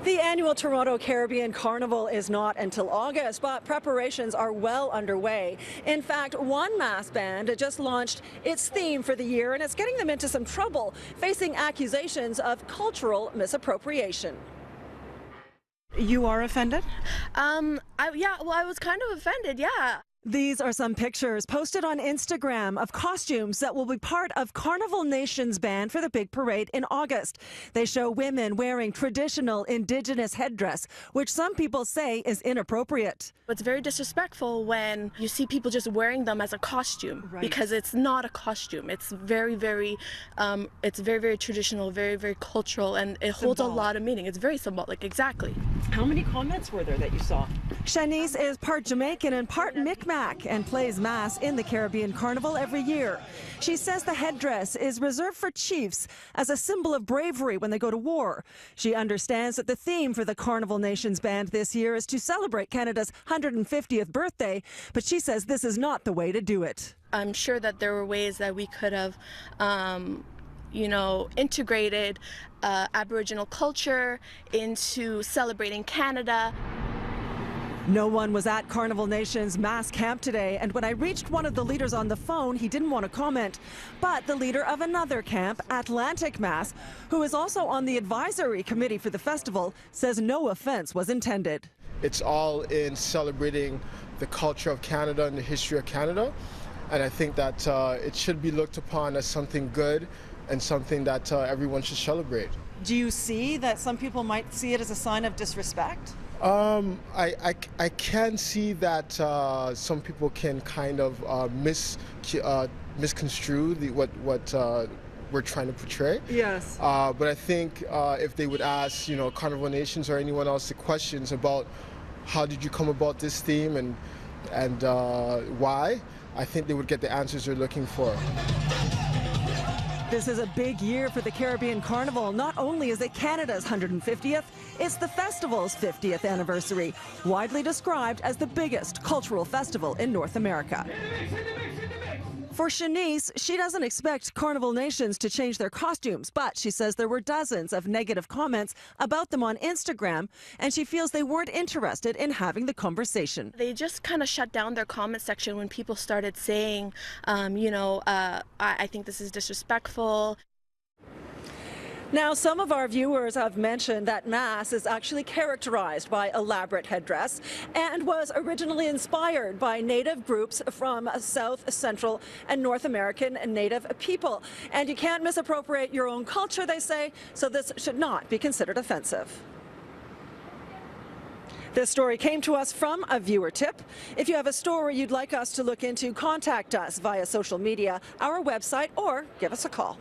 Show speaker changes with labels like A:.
A: The annual Toronto Caribbean Carnival is not until August, but preparations are well underway. In fact, one mass band just launched its theme for the year, and it's getting them into some trouble, facing accusations of cultural misappropriation. You are offended?
B: I was kind of offended, yeah.
A: These are some pictures posted on Instagram of costumes that will be part of Carnival Nationz band for the big parade in August. They show women wearing traditional Indigenous headdress, which some people say is inappropriate.
B: It's very disrespectful when you see people just wearing them as a costume, because it's not a costume. It's very, very traditional, very, very cultural, and it holds a lot of meaning. It's very symbolic, exactly.
A: How many comments were there that you saw? Shanice is part Jamaican and part Micmac and plays mass in the Caribbean Carnival every year. She says the headdress is reserved for chiefs as a symbol of bravery when they go to war. She understands that the theme for the Carnival Nationz band this year is to celebrate Canada's 150th birthday, but she says this is not the way to do it.
B: I'm sure that there were ways that we could have integrated Aboriginal culture into celebrating Canada.
A: No one was at Carnival Nationz mass camp today, and when I reached one of the leaders on the phone, he didn't want to comment. But the leader of another camp, Atlantic Mass, who is also on the advisory committee for the festival, says no offense was intended.
C: It's all in celebrating the culture of Canada and the history of Canada, and I think that it should be looked upon as something good and something that everyone should celebrate.
A: Do you see that some people might see it as a sign of disrespect?
C: I can see that some people can kind of misconstrue what we're trying to portray.
A: Yes.
C: But I think if they would ask, Carnival Nationz or anyone else the questions about how did you come about this theme and why, I think they would get the answers they're looking for.
A: This is a big year for the Caribbean Carnival. Not only is it Canada's 150th, it's the festival's 50th anniversary, widely described as the biggest cultural festival in North America. For Shanice, she doesn't expect Carnival Nationz to change their costumes, but she says there were dozens of negative comments about them on Instagram, and she feels they weren't interested in having the conversation.
B: They just kind of shut down their comment section when people started saying, I think this is disrespectful.
A: Now, some of our viewers have mentioned that mass is actually characterized by elaborate headdress and was originally inspired by native groups from South, Central, and North American native people. And you can't misappropriate your own culture, they say, so this should not be considered offensive. This story came to us from a viewer tip. If you have a story you'd like us to look into, contact us via social media, our website, or give us a call.